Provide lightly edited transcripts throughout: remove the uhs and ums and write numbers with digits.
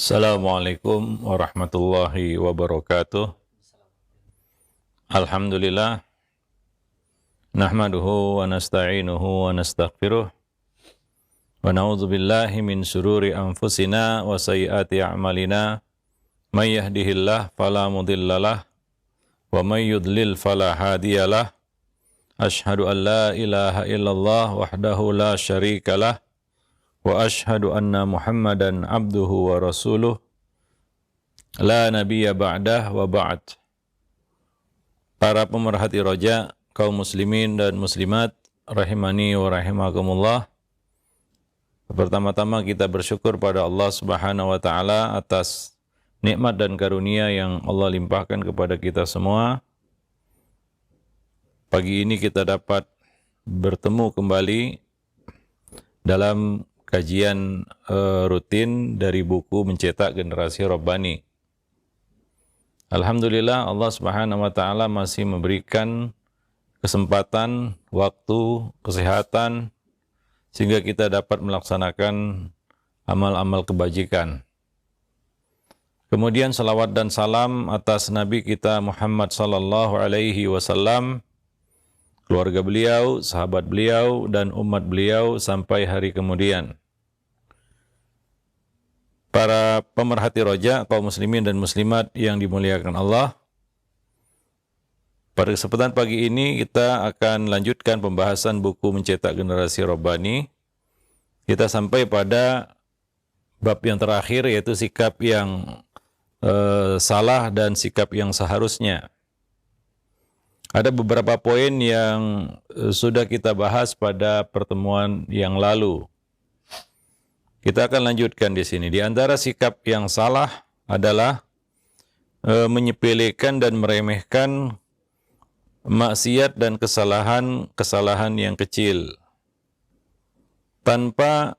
Assalamualaikum warahmatullahi wabarakatuh. Alhamdulillah, nahmaduhu wa nasta'inuhu wa nastaghfiruh wa na'udzu billahi min syururi anfusina wa sayyiati a'malina. May yahdihillah fala mudhillalah wa may yudlil fala hadiyalah. Asyhadu an la ilaha illallah wahdahu la syarikalah wa asyhadu anna Muhammadan abduhu wa rasuluh la nabiyya ba'dah wa ba'd. Para pemerhati roja, kaum muslimin dan muslimat, rahimani wa rahimakumullah. Pertama-tama kita bersyukur pada Allah Subhanahu wa taala atas nikmat dan karunia yang Allah limpahkan kepada kita semua. Pagi ini kita dapat bertemu kembali dalam kajian rutin dari buku Mencetak Generasi Rabbani. Alhamdulillah, Allah Subhanahu wa taala masih memberikan kesempatan, waktu, kesehatan sehingga kita dapat melaksanakan amal-amal kebajikan. Kemudian salawat dan salam atas Nabi kita Muhammad sallallahu alaihi wasallam, keluarga beliau, sahabat beliau dan umat beliau sampai hari kemudian. Para pemerhati roja, kaum muslimin dan muslimat yang dimuliakan Allah, pada kesempatan pagi ini kita akan lanjutkan pembahasan buku Mencetak Generasi Rabbani. Kita sampai pada bab yang terakhir, yaitu sikap yang salah dan sikap yang seharusnya. Ada beberapa poin yang sudah kita bahas pada pertemuan yang lalu. Kita akan lanjutkan di sini. Di antara sikap yang salah adalah menyepelekan dan meremehkan maksiat dan kesalahan yang kecil tanpa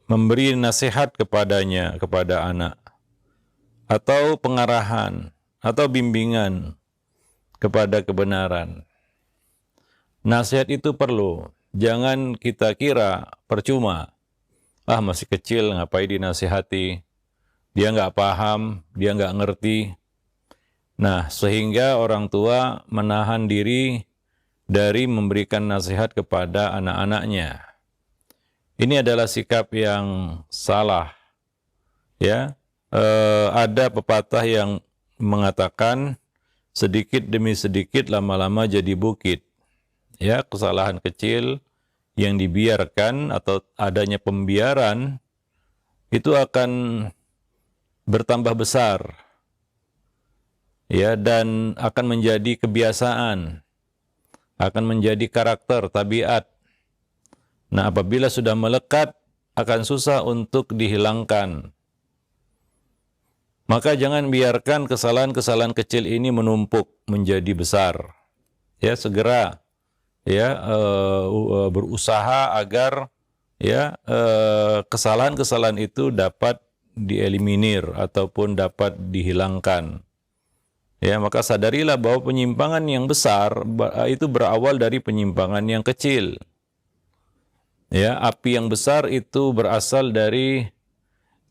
memberi nasihat kepadanya, kepada anak, atau pengarahan atau bimbingan kepada kebenaran. Nasihat itu perlu. Jangan kita kira percuma. Masih kecil, ngapain dinasihati? Dia nggak paham, dia nggak ngerti. Nah, sehingga orang tua menahan diri dari memberikan nasihat kepada anak-anaknya. Ini adalah sikap yang salah. Ya, ada pepatah yang mengatakan sedikit demi sedikit lama-lama jadi bukit. Ya, kesalahan kecil yang dibiarkan atau adanya pembiaran itu akan bertambah besar, ya, dan akan menjadi kebiasaan, akan menjadi karakter, tabiat. Nah, apabila sudah melekat, akan susah untuk dihilangkan. Maka jangan biarkan kesalahan-kesalahan kecil ini menumpuk menjadi besar. Ya, segera berusaha agar kesalahan-kesalahan itu dapat dieliminir ataupun dapat dihilangkan. Ya, maka sadarilah bahwa penyimpangan yang besar itu berawal dari penyimpangan yang kecil. Ya, api yang besar itu berasal dari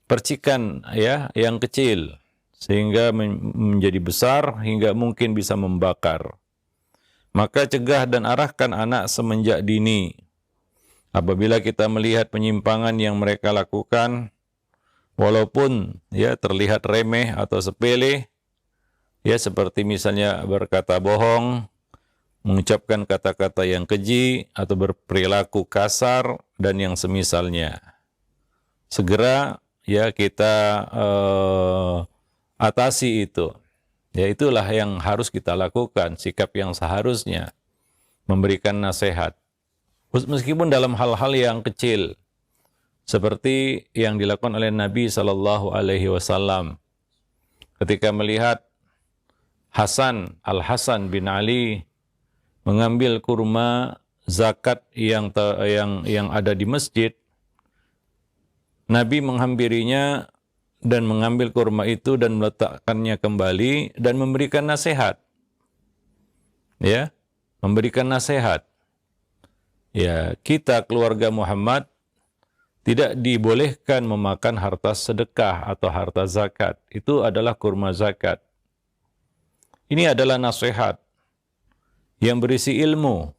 percikan yang kecil sehingga menjadi besar hingga mungkin bisa membakar. Maka cegah dan arahkan anak semenjak dini. Apabila kita melihat penyimpangan yang mereka lakukan, walaupun terlihat remeh atau sepele, seperti misalnya berkata bohong, mengucapkan kata-kata yang keji, atau berperilaku kasar, dan yang semisalnya. Segera kita atasi itu. Ya, itulah yang harus kita lakukan, sikap yang seharusnya memberikan nasihat. Meskipun dalam hal-hal yang kecil, seperti yang dilakukan oleh Nabi Shallallahu Alaihi Wasallam ketika melihat Al-Hasan bin Ali mengambil kurma zakat yang ada di masjid. Nabi menghampirinya dan mengambil kurma itu dan meletakkannya kembali dan memberikan nasihat. Ya, memberikan nasihat. Ya, kita keluarga Muhammad tidak dibolehkan memakan harta sedekah atau harta zakat. Itu adalah kurma zakat. Ini adalah nasihat yang berisi ilmu.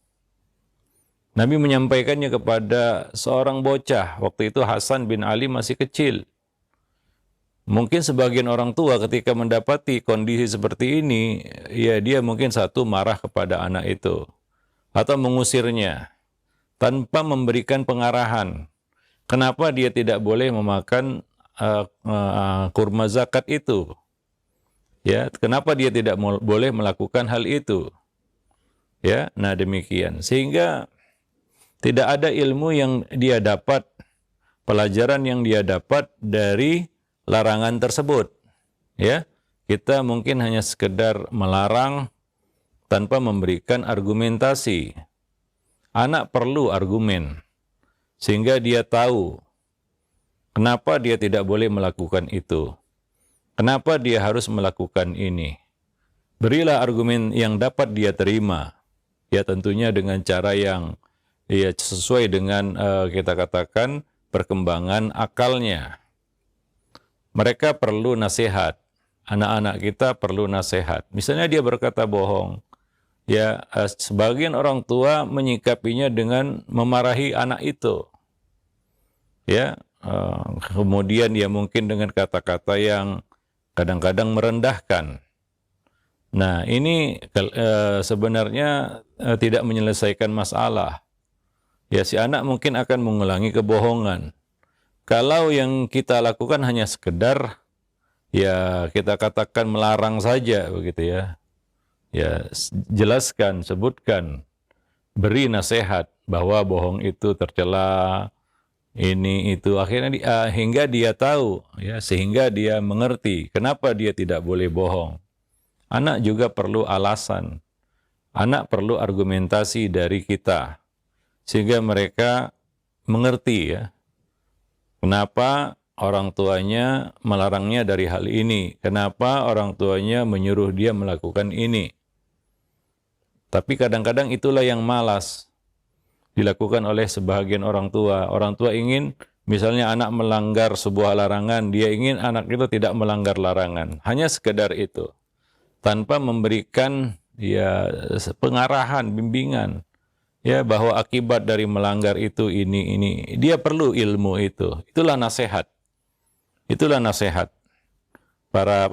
Nabi menyampaikannya kepada seorang bocah. Waktu itu Hasan bin Ali masih kecil. Mungkin sebagian orang tua ketika mendapati kondisi seperti ini, ya dia mungkin satu marah kepada anak itu atau mengusirnya tanpa memberikan pengarahan. Kenapa dia tidak boleh memakan kurma zakat itu? Ya, kenapa dia tidak boleh melakukan hal itu? Ya, nah demikian. Sehingga tidak ada ilmu yang dia dapat, pelajaran yang dia dapat dari larangan tersebut. Ya, kita mungkin hanya sekedar melarang tanpa memberikan argumentasi. Anak perlu argumen, sehingga dia tahu kenapa dia tidak boleh melakukan itu. Kenapa dia harus melakukan ini. Berilah argumen yang dapat dia terima. Ya tentunya dengan cara yang ya sesuai dengan kita katakan perkembangan akalnya. Mereka perlu nasihat. Anak-anak kita perlu nasihat. Misalnya dia berkata bohong. Ya, sebagian orang tua menyikapinya dengan memarahi anak itu. Ya, kemudian ya mungkin dengan kata-kata yang kadang-kadang merendahkan. Nah, ini sebenarnya tidak menyelesaikan masalah. Ya, si anak mungkin akan mengulangi kebohongan. Kalau yang kita lakukan hanya sekedar ya kita katakan melarang saja begitu ya. Ya, jelaskan, sebutkan, beri nasihat bahwa bohong itu tercela, ini itu akhirnya hingga dia tahu ya, sehingga dia mengerti kenapa dia tidak boleh bohong. Anak juga perlu alasan. Anak perlu argumentasi dari kita sehingga mereka mengerti ya. Kenapa orang tuanya melarangnya dari hal ini? Kenapa orang tuanya menyuruh dia melakukan ini? Tapi kadang-kadang itulah yang malas dilakukan oleh sebagian orang tua. Orang tua ingin misalnya anak melanggar sebuah larangan, dia ingin anak itu tidak melanggar larangan. Hanya sekedar itu. Tanpa memberikan ya pengarahan, bimbingan. Ya bahwa akibat dari melanggar itu ini. Dia perlu ilmu itu. Itulah nasihat. Itulah nasihat para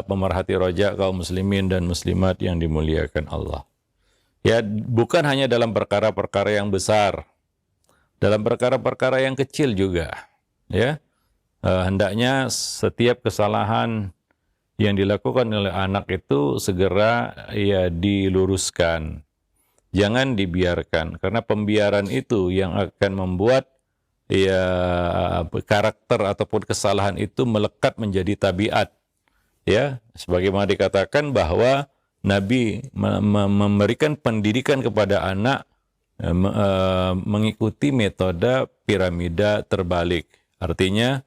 pemerhati roja kaum muslimin dan muslimat yang dimuliakan Allah. Ya, bukan hanya dalam perkara-perkara yang besar, dalam perkara-perkara yang kecil juga. Ya, hendaknya setiap kesalahan yang dilakukan oleh anak itu segera ya diluruskan. Jangan dibiarkan, karena pembiaran itu yang akan membuat ya karakter ataupun kesalahan itu melekat menjadi tabiat. Ya, sebagaimana dikatakan bahwa Nabi memberikan pendidikan kepada anak mengikuti metode piramida terbalik. Artinya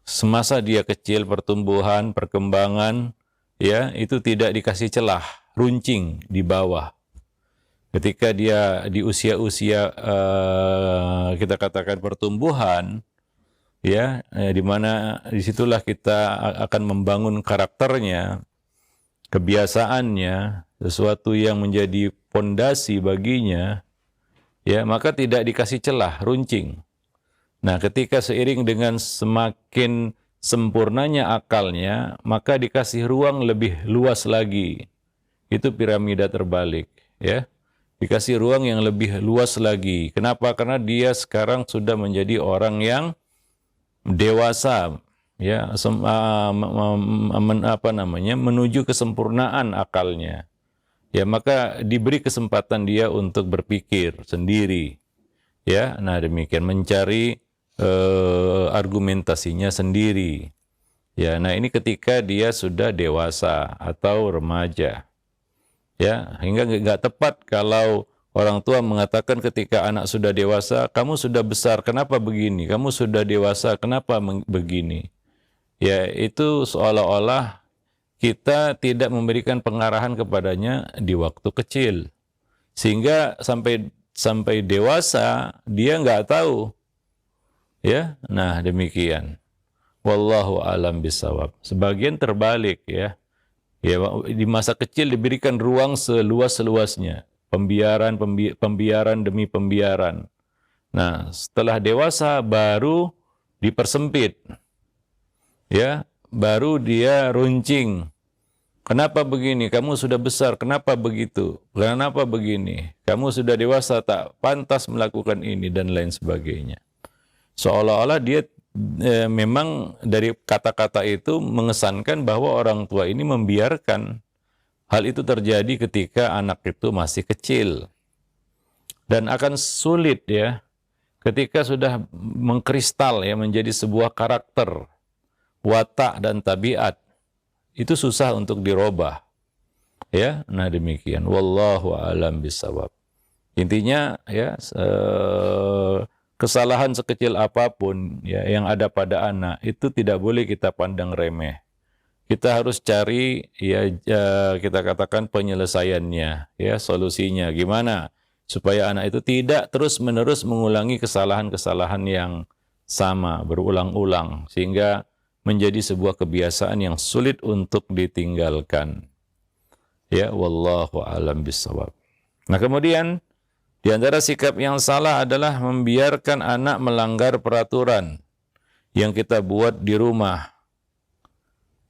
semasa dia kecil, pertumbuhan, perkembangan, ya itu tidak dikasih celah, runcing di bawah. Ketika dia di usia-usia kita katakan pertumbuhan, ya di mana disitulah kita akan membangun karakternya, kebiasaannya, sesuatu yang menjadi pondasi baginya, ya maka tidak dikasih celah, runcing. Nah, ketika seiring dengan semakin sempurnanya akalnya, maka dikasih ruang lebih luas lagi. Itu piramida terbalik, ya. Dikasih ruang yang lebih luas lagi. Kenapa? Karena dia sekarang sudah menjadi orang yang dewasa, ya, menuju kesempurnaan akalnya. Ya, maka diberi kesempatan dia untuk berpikir sendiri. Ya, nah demikian mencari argumentasinya sendiri. Ya, nah ini ketika dia sudah dewasa atau remaja. Ya, hingga nggak tepat kalau orang tua mengatakan ketika anak sudah dewasa, kamu sudah besar, kenapa begini? Kamu sudah dewasa, kenapa begini? Ya, itu seolah-olah kita tidak memberikan pengarahan kepadanya di waktu kecil. Sehingga sampai dewasa, dia nggak tahu Ya, nah demikian. Wallahu alam bisawab. Sebagian terbalik ya. Ya, di masa kecil diberikan ruang seluas-luasnya. Pembiaran demi pembiaran. Nah, setelah dewasa baru dipersempit. Ya, baru dia runcing. Kenapa begini? Kamu sudah besar, kenapa begitu? Kenapa begini? Kamu sudah dewasa, tak pantas melakukan ini dan lain sebagainya. Seolah-olah dia memang dari kata-kata itu mengesankan bahwa orang tua ini membiarkan hal itu terjadi ketika anak itu masih kecil. Dan akan sulit ya ketika sudah mengkristal ya menjadi sebuah karakter, watak dan tabiat. Itu susah untuk dirubah. Ya, nah demikian. Wallahu a'lam bishawab. Intinya ya kesalahan sekecil apapun ya yang ada pada anak itu tidak boleh kita pandang remeh. Kita harus cari ya kita katakan penyelesaiannya, ya solusinya gimana supaya anak itu tidak terus-menerus mengulangi kesalahan-kesalahan yang sama berulang-ulang sehingga menjadi sebuah kebiasaan yang sulit untuk ditinggalkan. Ya, wallahu a'lam bishawab. Nah, kemudian di antara sikap yang salah adalah membiarkan anak melanggar peraturan yang kita buat di rumah.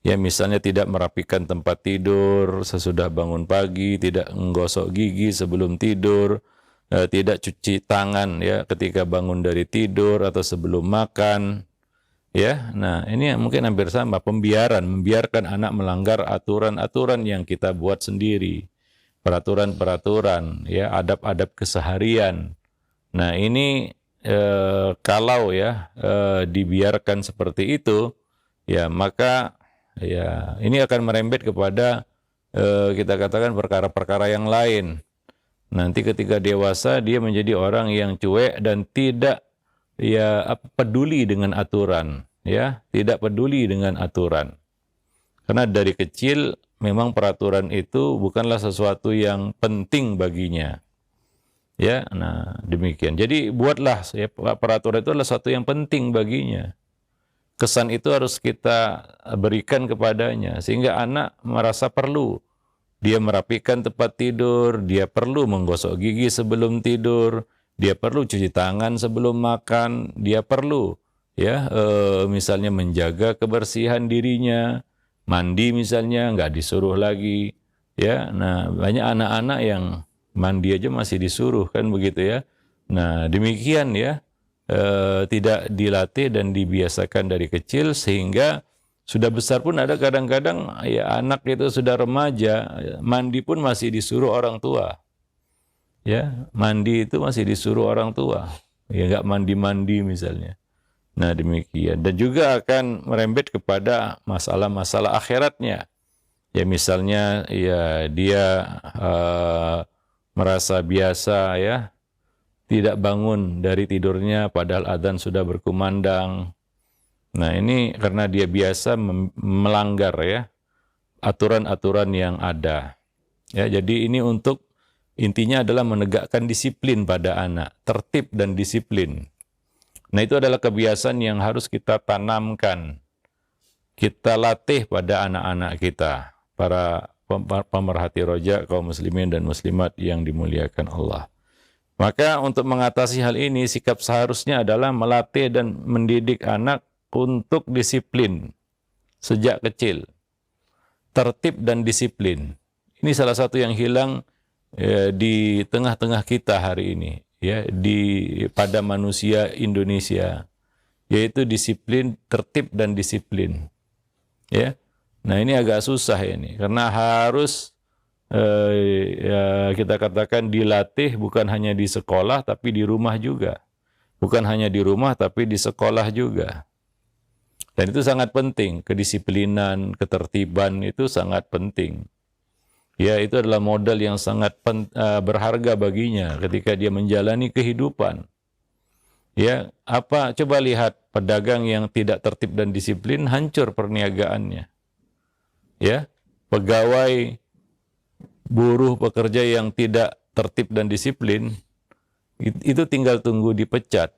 Ya, misalnya tidak merapikan tempat tidur sesudah bangun pagi, tidak menggosok gigi sebelum tidur, tidak cuci tangan ya ketika bangun dari tidur atau sebelum makan. Ya, nah ini mungkin hampir sama, membiarkan anak melanggar aturan-aturan yang kita buat sendiri. Peraturan-peraturan, ya, adab-adab keseharian. Nah, ini kalau ya dibiarkan seperti itu, ya maka ya ini akan merembet kepada kita katakan perkara-perkara yang lain. Nanti ketika dewasa dia menjadi orang yang cuek dan tidak ya peduli dengan aturan, ya, tidak peduli dengan aturan. Karena dari kecil memang peraturan itu bukanlah sesuatu yang penting baginya. Ya, nah demikian. Jadi buatlah ya, peraturan itu adalah sesuatu yang penting baginya. Kesan itu harus kita berikan kepadanya sehingga anak merasa perlu. Dia merapikan tempat tidur, dia perlu menggosok gigi sebelum tidur, dia perlu cuci tangan sebelum makan, dia perlu ya misalnya menjaga kebersihan dirinya, mandi misalnya nggak disuruh lagi ya. Nah, banyak anak-anak yang mandi aja masih disuruh kan begitu ya. Nah, demikian ya tidak dilatih dan dibiasakan dari kecil sehingga sudah besar pun ada kadang-kadang ya anak itu sudah remaja mandi pun masih disuruh orang tua. Ya, mandi itu masih disuruh orang tua. Ya, nggak mandi-mandi misalnya. Nah, demikian. Dan juga akan merembet kepada masalah-masalah akhiratnya. Ya, misalnya ya dia merasa biasa ya, tidak bangun dari tidurnya padahal adzan sudah berkumandang. Nah, ini karena dia biasa melanggar ya aturan-aturan yang ada. Ya, jadi ini untuk intinya adalah menegakkan disiplin pada anak, tertib dan disiplin. Nah, itu adalah kebiasaan yang harus kita tanamkan, kita latih pada anak-anak kita, para pemerhati roja, kaum muslimin dan muslimat yang dimuliakan Allah. Maka untuk mengatasi hal ini, sikap seharusnya adalah melatih dan mendidik anak untuk disiplin sejak kecil. Tertib dan disiplin. Ini salah satu yang hilang di tengah-tengah kita hari ini, ya, pada manusia Indonesia, yaitu disiplin, tertib dan disiplin. Ya. Nah, ini agak susah ini karena harus ya, kita katakan dilatih bukan hanya di sekolah tapi di rumah juga. Bukan hanya di rumah tapi di sekolah juga. Dan itu sangat penting, kedisiplinan, ketertiban itu sangat penting. Ya, itu adalah modal yang sangat berharga baginya ketika dia menjalani kehidupan. Ya, coba lihat pedagang yang tidak tertib dan disiplin, hancur perniagaannya. Ya, pegawai, buruh, pekerja yang tidak tertib dan disiplin, itu tinggal tunggu dipecat.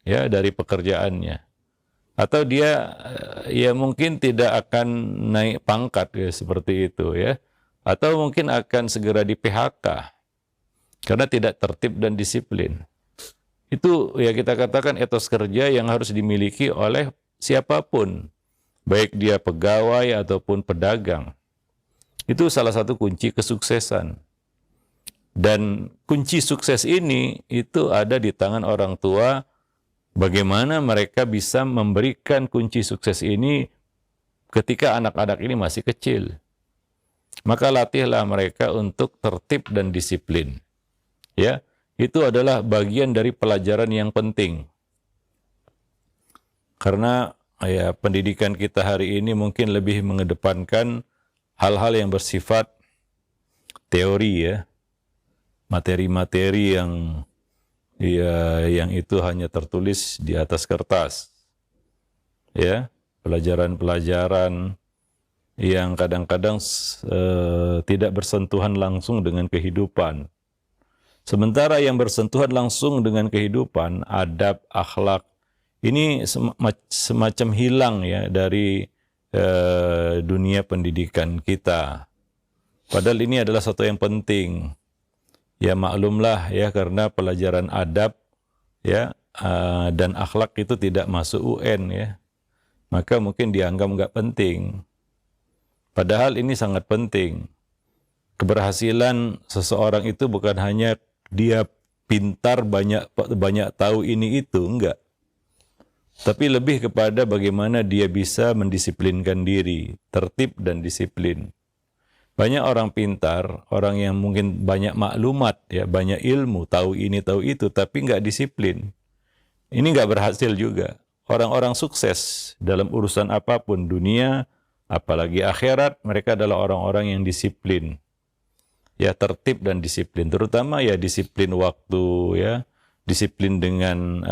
ya dari pekerjaannya, atau dia ya mungkin tidak akan naik pangkat ya seperti itu ya, atau mungkin akan segera di PHK karena tidak tertib dan disiplin. Itu ya kita katakan etos kerja yang harus dimiliki oleh siapapun, baik dia pegawai ataupun pedagang. Itu salah satu kunci kesuksesan. Dan kunci sukses ini itu ada di tangan orang tua, bagaimana mereka bisa memberikan kunci sukses ini ketika anak-anak ini masih kecil. Maka latihlah mereka untuk tertib dan disiplin. Ya, itu adalah bagian dari pelajaran yang penting. Karena ya pendidikan kita hari ini mungkin lebih mengedepankan hal-hal yang bersifat teori ya. Materi-materi yang yang itu hanya tertulis di atas kertas. Ya, pelajaran-pelajaran yang kadang-kadang tidak bersentuhan langsung dengan kehidupan. Sementara yang bersentuhan langsung dengan kehidupan, adab, akhlak, ini semacam hilang ya dari dunia pendidikan kita. Padahal ini adalah satu yang penting. Ya maklumlah ya, karena pelajaran adab ya dan akhlak itu tidak masuk UN ya. Maka mungkin dianggap nggak penting. Padahal ini sangat penting. Keberhasilan seseorang itu bukan hanya dia pintar, banyak tahu ini itu, enggak. Tapi lebih kepada bagaimana dia bisa mendisiplinkan diri, tertib dan disiplin. Banyak orang pintar, orang yang mungkin banyak maklumat, ya, banyak ilmu, tahu ini, tahu itu, tapi enggak disiplin. Ini enggak berhasil juga. Orang-orang sukses dalam urusan apapun, dunia, apalagi akhirat, mereka adalah orang-orang yang disiplin. Ya, tertib dan disiplin, terutama ya disiplin waktu ya, disiplin dengan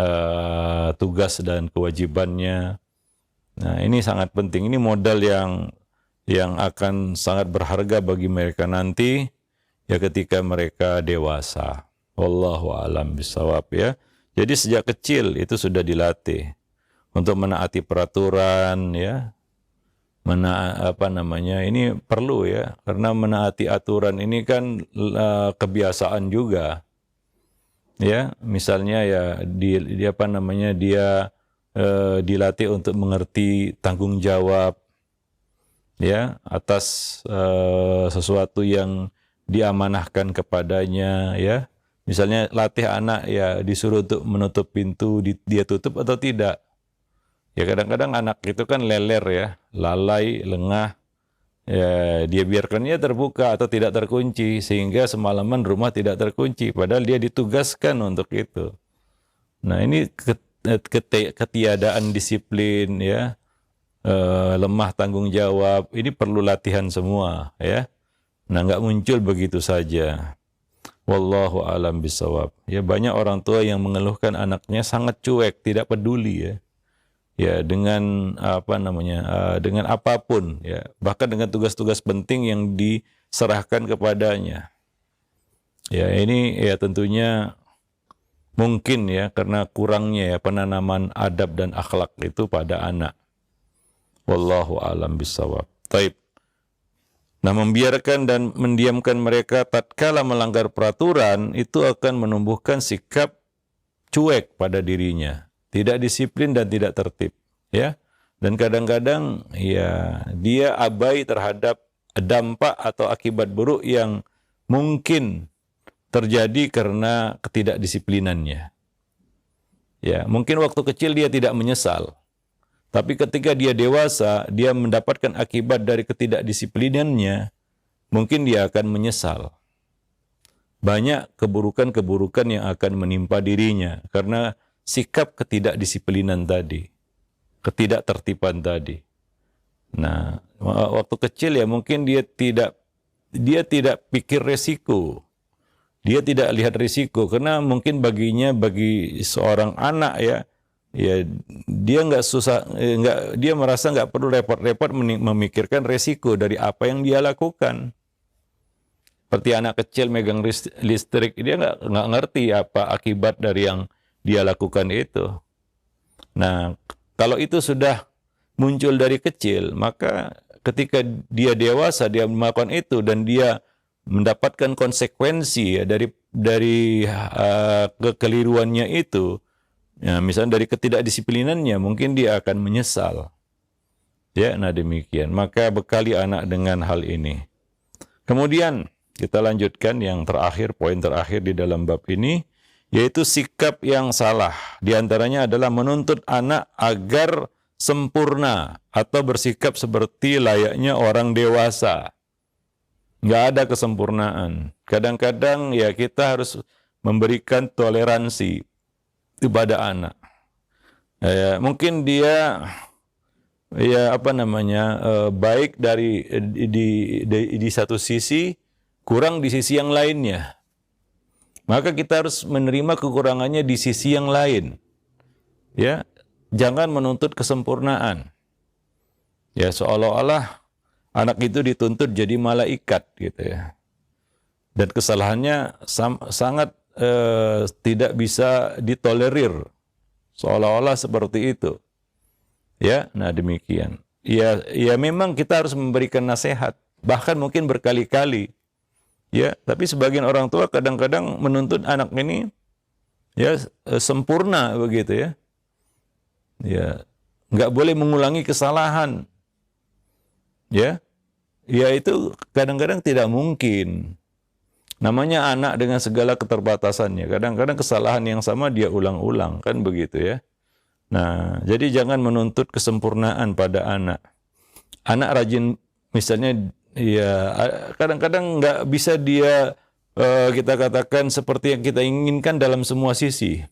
tugas dan kewajibannya. Nah, ini sangat penting. Ini modal yang akan sangat berharga bagi mereka nanti ya ketika mereka dewasa. Wallahu a'lam bishawab ya. Jadi sejak kecil itu sudah dilatih untuk menaati peraturan ya. Ini perlu ya, karena menaati aturan ini kan kebiasaan juga. Ya, misalnya ya dia dilatih untuk mengerti tanggung jawab ya atas sesuatu yang diamanahkan kepadanya ya. Misalnya latih anak ya, disuruh untuk menutup pintu, dia tutup atau tidak. Ya kadang-kadang anak itu kan leler ya, lalai, lengah, ya dia biarkannya terbuka atau tidak terkunci, sehingga semalaman rumah tidak terkunci, padahal dia ditugaskan untuk itu. Nah ini ketiadaan disiplin ya, lemah tanggung jawab, ini perlu latihan semua ya. Nah nggak muncul begitu saja. Wallahu a'lam bishawab. Ya banyak orang tua yang mengeluhkan anaknya sangat cuek, tidak peduli ya. Ya dengan dengan apapun ya, bahkan dengan tugas-tugas penting yang diserahkan kepadanya. Ya ini ya tentunya mungkin ya karena kurangnya ya penanaman adab dan akhlak itu pada anak. Wallahu a'lam bishawab. Taib. Nah, membiarkan dan mendiamkan mereka tatkala melanggar peraturan itu akan menumbuhkan sikap cuek pada dirinya. Tidak disiplin dan tidak tertib, ya. Dan kadang-kadang ya dia abai terhadap dampak atau akibat buruk yang mungkin terjadi karena ketidakdisiplinannya. Ya, mungkin waktu kecil dia tidak menyesal. Tapi ketika dia dewasa, dia mendapatkan akibat dari ketidakdisiplinannya, mungkin dia akan menyesal. Banyak keburukan-keburukan yang akan menimpa dirinya karena sikap ketidakdisiplinan tadi, ketidaktertiban tadi. Nah, waktu kecil ya mungkin dia tidak pikir resiko. Dia tidak lihat risiko karena mungkin bagi seorang anak ya dia merasa nggak perlu repot-repot memikirkan resiko dari apa yang dia lakukan. Seperti anak kecil megang listrik, dia nggak ngerti apa akibat dari yang dia lakukan itu. Nah, kalau itu sudah muncul dari kecil, maka ketika dia dewasa, dia melakukan itu dan dia mendapatkan konsekuensi ya, dari kekeliruannya itu, ya, misalnya dari ketidakdisiplinannya, mungkin dia akan menyesal. Ya, nah demikian. Maka bekali anak dengan hal ini. Kemudian kita lanjutkan yang terakhir, poin terakhir di dalam bab ini, yaitu sikap yang salah. Di antaranya adalah menuntut anak agar sempurna atau bersikap seperti layaknya orang dewasa. Nggak ada kesempurnaan. Kadang-kadang ya kita harus memberikan toleransi kepada anak. Ya, mungkin dia baik di satu sisi, kurang di sisi yang lainnya. Maka kita harus menerima kekurangannya di sisi yang lain. Ya, jangan menuntut kesempurnaan. Ya, seolah-olah anak itu dituntut jadi malaikat gitu ya. Dan kesalahannya sangat tidak bisa ditolerir. Seolah-olah seperti itu. Ya, nah demikian. Ya memang kita harus memberikan nasihat, bahkan mungkin berkali-kali. Ya, tapi sebagian orang tua kadang-kadang menuntut anak ini ya sempurna begitu ya. Ya, nggak boleh mengulangi kesalahan. Ya, itu kadang-kadang tidak mungkin. Namanya anak dengan segala keterbatasannya. Kadang-kadang kesalahan yang sama dia ulang-ulang, kan begitu ya. Nah, jadi jangan menuntut kesempurnaan pada anak. Anak rajin, misalnya, ya kadang-kadang nggak bisa dia kita katakan seperti yang kita inginkan dalam semua sisi.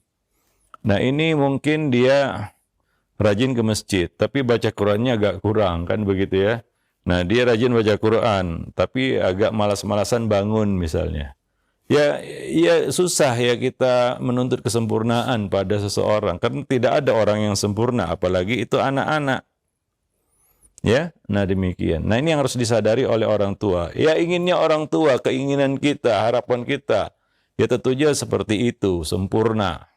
Nah, ini mungkin dia rajin ke masjid, tapi baca Qurannya agak kurang, kan begitu ya. Nah, dia rajin baca Quran, tapi agak malas-malasan bangun misalnya. Ya susah ya kita menuntut kesempurnaan pada seseorang, karena tidak ada orang yang sempurna, apalagi itu anak-anak. Ya, nah demikian. Nah, ini yang harus disadari oleh orang tua. Ya, inginnya orang tua, keinginan kita, harapan kita, ya tentunya seperti itu, sempurna.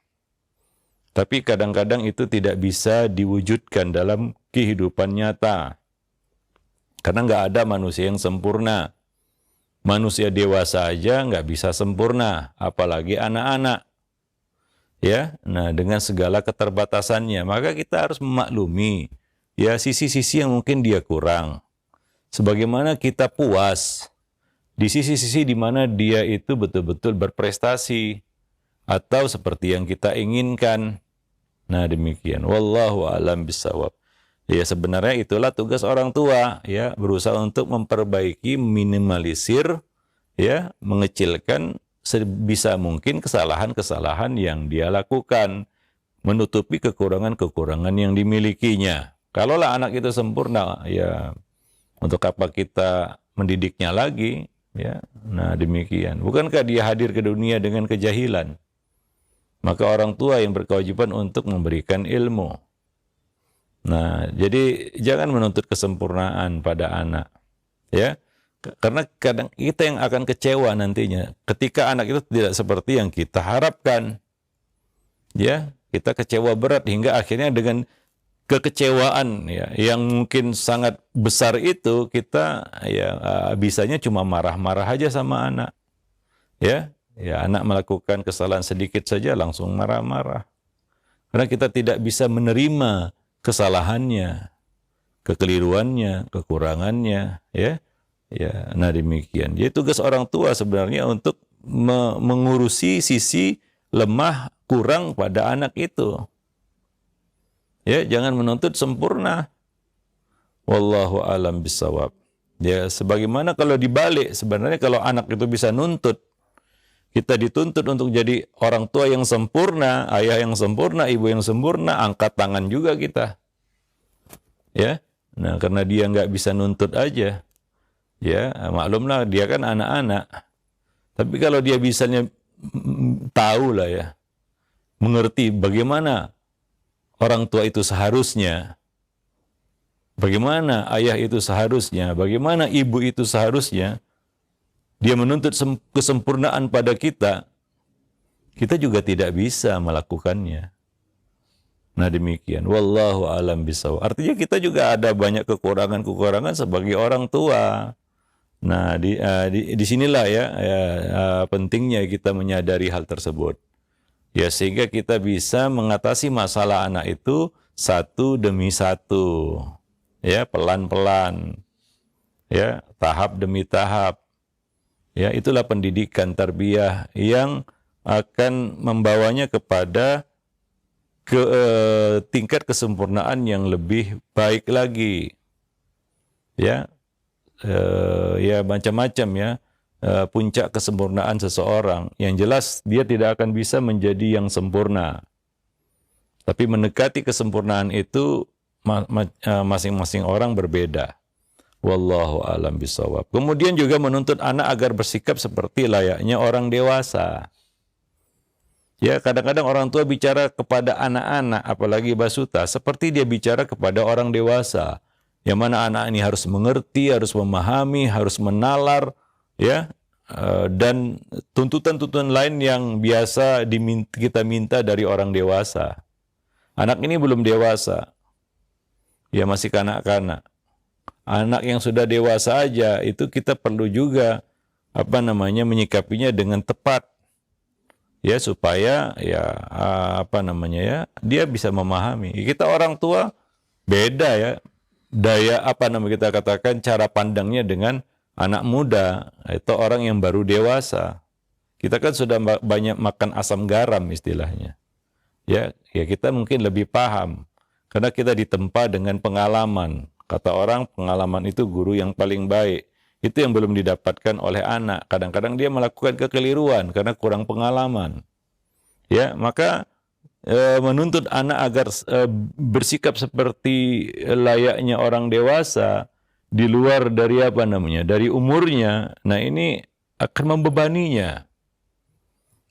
Tapi kadang-kadang itu tidak bisa diwujudkan dalam kehidupan nyata. Karena nggak ada manusia yang sempurna. Manusia dewasa aja nggak bisa sempurna, apalagi anak-anak. Ya, nah dengan segala keterbatasannya, maka kita harus memaklumi ya sisi-sisi yang mungkin dia kurang. Sebagaimana kita puas di sisi-sisi di mana dia itu betul-betul berprestasi atau seperti yang kita inginkan. Nah, demikian. Wallahu a'lam bishawab. Ya, sebenarnya itulah tugas orang tua, ya, berusaha untuk memperbaiki, minimalisir, ya, mengecilkan sebisa mungkin kesalahan-kesalahan yang dia lakukan, menutupi kekurangan-kekurangan yang dimilikinya. Kalaulah anak itu sempurna, ya, untuk apa kita mendidiknya lagi, ya. Nah, demikian. Bukankah dia hadir ke dunia dengan kejahilan? Maka orang tua yang berkewajiban untuk memberikan ilmu. Nah, jadi jangan menuntut kesempurnaan pada anak, ya, karena kadang kita yang akan kecewa nantinya ketika anak itu tidak seperti yang kita harapkan, ya, kita kecewa berat hingga akhirnya dengan kekecewaan, ya, yang mungkin sangat besar itu kita, ya, bisanya cuma marah-marah aja sama anak, ya, anak melakukan kesalahan sedikit saja langsung marah-marah, karena kita tidak bisa menerima kesalahannya, kekeliruannya, kekurangannya, ya. Nah demikian. Jadi tugas orang tua sebenarnya untuk mengurusi sisi lemah, kurang pada anak itu. Ya, jangan menuntut sempurna. Wallahu a'lam bishawab. Ya, sebagaimana kalau dibalik, sebenarnya kalau anak itu bisa nuntut, kita dituntut untuk jadi orang tua yang sempurna, ayah yang sempurna, ibu yang sempurna, angkat tangan juga kita. Ya, nah karena dia nggak bisa nuntut aja, ya maklumlah dia kan anak-anak. Tapi kalau dia bisanya tahu lah ya, mengerti bagaimana orang tua itu seharusnya, bagaimana ayah itu seharusnya, bagaimana ibu itu seharusnya, dia menuntut kesempurnaan pada kita, kita juga tidak bisa melakukannya. Nah demikian. Wallahu alam bisawab. Artinya kita juga ada banyak kekurangan-kekurangan sebagai orang tua. Nah di sinilah pentingnya kita menyadari hal tersebut. Ya sehingga kita bisa mengatasi masalah anak itu satu demi satu. Ya pelan-pelan. Ya tahap demi tahap. Ya itulah pendidikan tarbiyah yang akan membawanya kepada tingkat kesempurnaan yang lebih baik lagi. Ya, ya macam-macam ya puncak kesempurnaan seseorang. Yang jelas dia tidak akan bisa menjadi yang sempurna. Tapi mendekati kesempurnaan itu masing-masing orang berbeda. Wallahu alam bisawab. Kemudian juga menuntut anak agar bersikap seperti layaknya orang dewasa. Ya, kadang-kadang orang tua bicara kepada anak-anak, apalagi basuta, seperti dia bicara kepada orang dewasa. Yang mana anak ini harus mengerti, harus memahami, harus menalar, ya, dan tuntutan-tuntutan lain yang biasa kita minta dari orang dewasa. Anak ini belum dewasa, ya masih kanak-kanak. Anak yang sudah dewasa aja itu kita perlu juga menyikapinya dengan tepat. Ya supaya dia bisa memahami. Kita orang tua beda ya daya kita katakan cara pandangnya dengan anak muda atau orang yang baru dewasa. Kita kan sudah banyak makan asam garam istilahnya. Ya kita mungkin lebih paham karena kita ditempa dengan pengalaman. Kata orang pengalaman itu guru yang paling baik. Itu yang belum didapatkan oleh anak. Kadang-kadang dia melakukan kekeliruan karena kurang pengalaman. Ya, maka menuntut anak agar bersikap seperti layaknya orang dewasa di luar dari dari umurnya. Nah, ini akan membebaninya.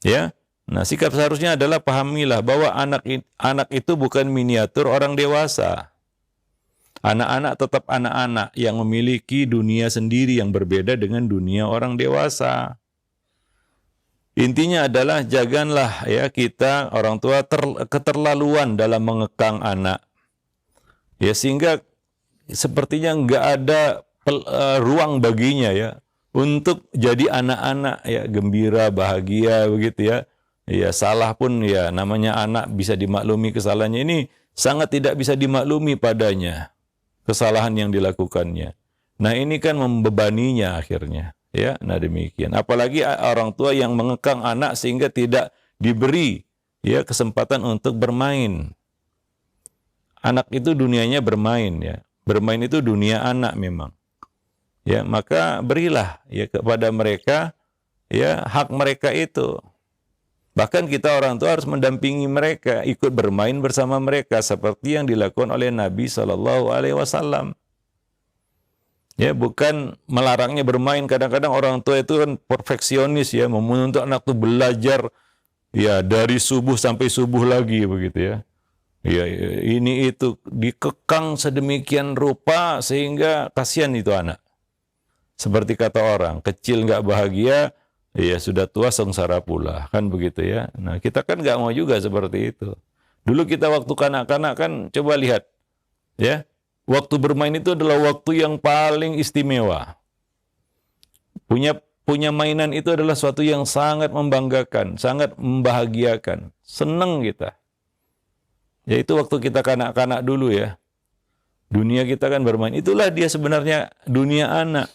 Ya. Nah, sikap seharusnya adalah pahamilah bahwa anak itu bukan miniatur orang dewasa. Anak-anak tetap anak-anak yang memiliki dunia sendiri yang berbeda dengan dunia orang dewasa. Intinya adalah janganlah ya kita orang tua keterlaluan dalam mengekang anak. Ya sehingga sepertinya nggak ada ruang baginya ya untuk jadi anak-anak ya gembira, bahagia begitu ya. Ya salah pun ya namanya anak bisa dimaklumi kesalahannya ini sangat tidak bisa dimaklumi padanya. Kesalahan yang dilakukannya. Nah ini kan membebaninya akhirnya. Ya, nah demikian. Apalagi orang tua yang mengekang anak sehingga tidak diberi ya kesempatan untuk bermain. Anak itu dunianya bermain ya. Bermain itu dunia anak memang. Ya, maka berilah ya kepada mereka ya hak mereka itu. Bahkan kita orang tua harus mendampingi mereka, ikut bermain bersama mereka seperti yang dilakukan oleh Nabi SAW. Ya, bukan melarangnya bermain. Kadang-kadang orang tua itu kan perfeksionis ya, menuntut anak itu belajar ya dari subuh sampai subuh lagi begitu ya. Ya, ini itu dikekang sedemikian rupa sehingga kasihan itu anak. Seperti kata orang, kecil nggak bahagia, ya sudah tua sengsara pula, kan begitu ya. Nah kita kan nggak mau juga seperti itu. Dulu kita waktu kanak-kanak kan coba lihat, ya waktu bermain itu adalah waktu yang paling istimewa. Punya mainan itu adalah suatu yang sangat membanggakan, sangat membahagiakan, senang kita. Yaitu waktu kita kanak-kanak dulu ya. Dunia kita kan bermain. Itulah dia sebenarnya dunia anak.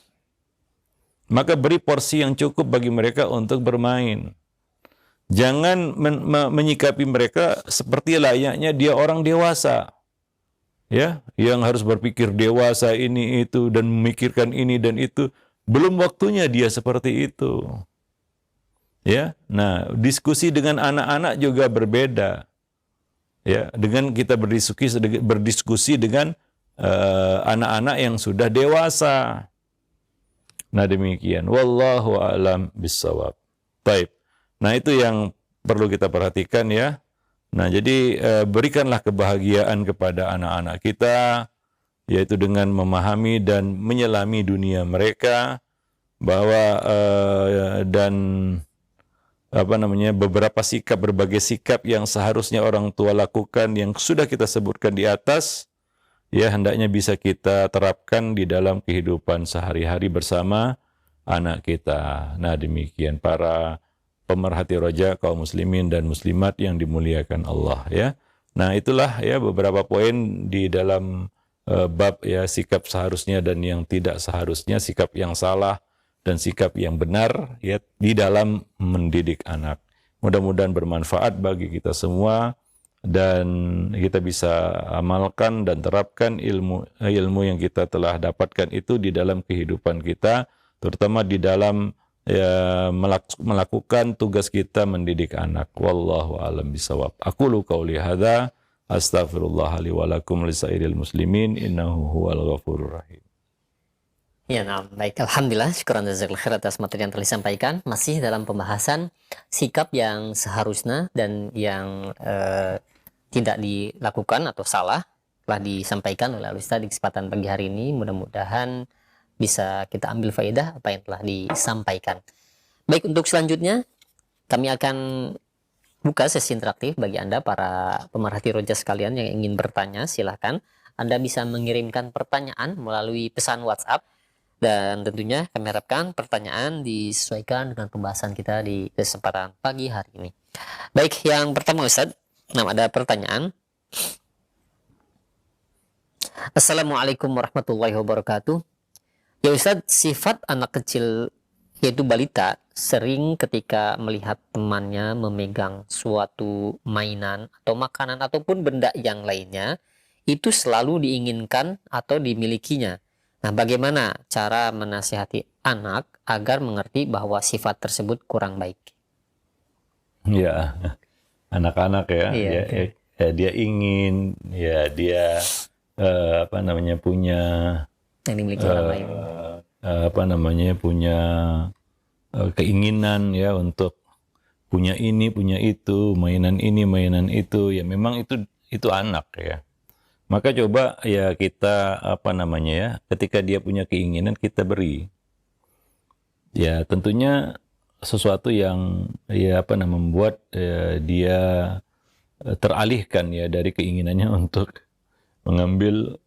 Maka beri porsi yang cukup bagi mereka untuk bermain. Jangan menyikapi mereka seperti layaknya dia orang dewasa. Ya, yang harus berpikir dewasa ini itu dan memikirkan ini dan itu. Belum waktunya dia seperti itu. Ya. Nah, diskusi dengan anak-anak juga berbeda. Ya, dengan kita berdiskusi dengan anak-anak yang sudah dewasa. Nah demikian. Wallahu a'lam bissawab. Baik. Nah itu yang perlu kita perhatikan ya. Nah jadi berikanlah kebahagiaan kepada anak-anak kita, yaitu dengan memahami dan menyelami dunia mereka, bahwa dan beberapa sikap, berbagai sikap yang seharusnya orang tua lakukan yang sudah kita sebutkan di atas, ya hendaknya bisa kita terapkan di dalam kehidupan sehari-hari bersama anak kita. Nah, demikian para pemerhati roja kaum muslimin dan muslimat yang dimuliakan Allah, ya. Nah, itulah ya beberapa poin di dalam bab ya sikap seharusnya dan yang tidak seharusnya, sikap yang salah dan sikap yang benar ya di dalam mendidik anak. Mudah-mudahan bermanfaat bagi kita semua dan kita bisa amalkan dan terapkan ilmu yang kita telah dapatkan itu di dalam kehidupan kita, terutama di dalam ya, melakukan tugas kita mendidik anak. Wallahu a'lam bishawab. Aqulu qauli hadza astaghfirullah li wa lakum lisairil muslimin innahu huwal ghafurur rahim. Ya, nah, baik. Alhamdulillah, syukuran jazakallahu khair atas materi yang telah disampaikan. Masih dalam pembahasan sikap yang seharusnya dan yang tidak dilakukan atau salah telah disampaikan oleh Al-Ustaz di kesempatan pagi hari ini. Mudah-mudahan bisa kita ambil faedah apa yang telah disampaikan. Baik, untuk selanjutnya kami akan buka sesi interaktif bagi Anda para pemerhati roja sekalian yang ingin bertanya. Silahkan Anda bisa mengirimkan pertanyaan melalui pesan WhatsApp. Dan tentunya kami harapkan pertanyaan disesuaikan dengan pembahasan kita di kesempatan pagi hari ini. Baik, yang pertama Ustaz, ada pertanyaan. Assalamualaikum warahmatullahi wabarakatuh. Ya Ustaz, sifat anak kecil yaitu balita sering ketika melihat temannya memegang suatu mainan atau makanan ataupun benda yang lainnya, itu selalu diinginkan atau dimilikinya. Nah, bagaimana cara menasihati anak agar mengerti bahwa sifat tersebut kurang baik? Ya, anak-anak ya, Iya, dia ingin, ya dia punya yang dimiliki orang lain. punya keinginan ya untuk punya ini, punya itu, mainan ini, mainan itu. Ya memang itu anak ya. Maka coba ya kita ketika dia punya keinginan kita beri. Ya tentunya sesuatu yang membuat dia teralihkan ya dari keinginannya untuk mengambil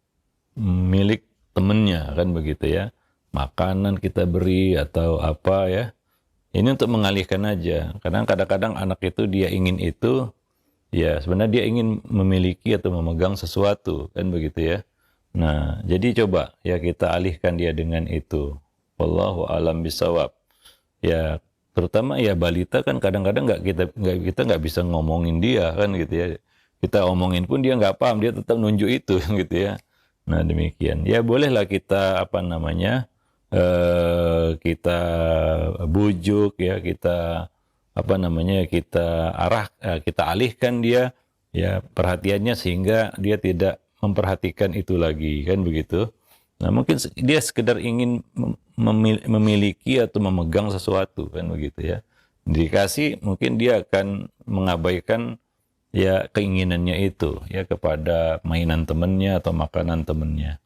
milik temannya, kan begitu ya. Makanan kita beri atau apa ya. Ini untuk mengalihkan aja. Kadang-kadang anak itu dia ingin itu, ya sebenarnya dia ingin memiliki atau memegang sesuatu, kan begitu ya. Nah, jadi coba ya kita alihkan dia dengan itu. Wallahu a'lam bishawab. Ya, terutama ya balita kan kadang-kadang kita nggak bisa ngomongin dia, kan gitu ya. Kita omongin pun dia nggak paham, dia tetap nunjuk itu gitu ya. Nah, demikian. Ya bolehlah kita kita bujuk ya, kita kita alihkan dia ya perhatiannya sehingga dia tidak memperhatikan itu lagi, kan begitu. Nah, mungkin dia sekedar ingin memiliki atau memegang sesuatu, kan begitu ya. Dikasih mungkin dia akan mengabaikan ya keinginannya itu ya kepada mainan temannya atau makanan temannya.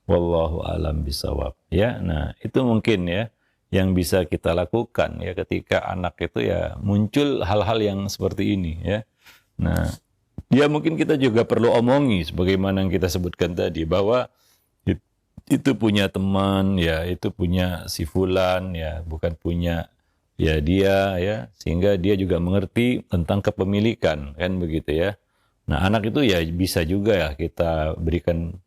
Wallahu a'lam bishawab. Ya, nah itu mungkin ya yang bisa kita lakukan ya ketika anak itu ya muncul hal-hal yang seperti ini ya. Nah, ya mungkin kita juga perlu omongi sebagaimana yang kita sebutkan tadi bahwa itu punya teman ya, itu punya si fulan ya, bukan punya ya dia ya, sehingga dia juga mengerti tentang kepemilikan, kan begitu ya. Nah, anak itu ya bisa juga ya kita berikan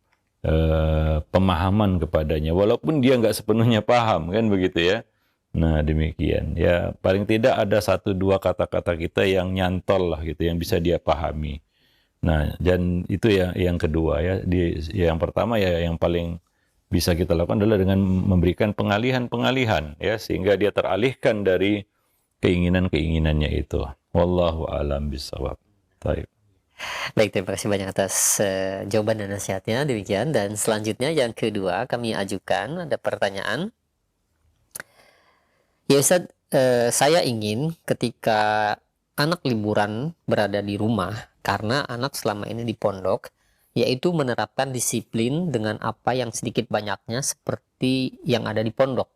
pemahaman kepadanya, walaupun dia nggak sepenuhnya paham, kan begitu ya. Nah, demikian ya, paling tidak ada 1-2 kata-kata kita yang nyantol lah gitu, yang bisa dia pahami. Nah, dan itu ya yang kedua ya, yang pertama ya yang paling bisa kita lakukan adalah dengan memberikan pengalihan ya, sehingga dia teralihkan dari keinginan-keinginannya itu. Wallahu a'lam bishawab. Baik. Baik, terima kasih banyak atas jawaban dan nasihatnya. Demikian, dan selanjutnya yang kedua kami ajukan ada pertanyaan. Ya Ustaz, saya ingin ketika anak liburan berada di rumah, karena anak selama ini di pondok, yaitu menerapkan disiplin dengan apa yang sedikit banyaknya seperti yang ada di pondok.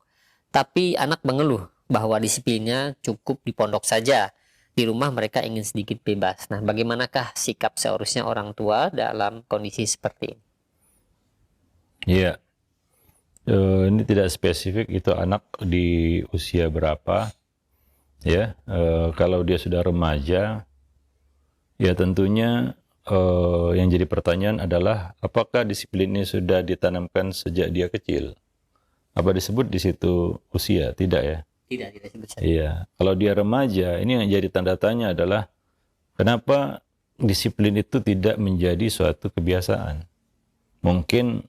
Tapi anak mengeluh bahwa disiplinnya cukup di pondok saja, di rumah mereka ingin sedikit bebas. Nah, bagaimanakah sikap seharusnya orang tua dalam kondisi seperti ini? Iya, ini tidak spesifik itu anak di usia berapa, ya. Kalau dia sudah remaja, ya tentunya yang jadi pertanyaan adalah apakah disiplin ini sudah ditanamkan sejak dia kecil? Apa disebut di situ usia? Tidak ya? Tidak disebut saja. Iya. Kalau dia remaja, ini yang jadi tanda tanya adalah kenapa disiplin itu tidak menjadi suatu kebiasaan? Mungkin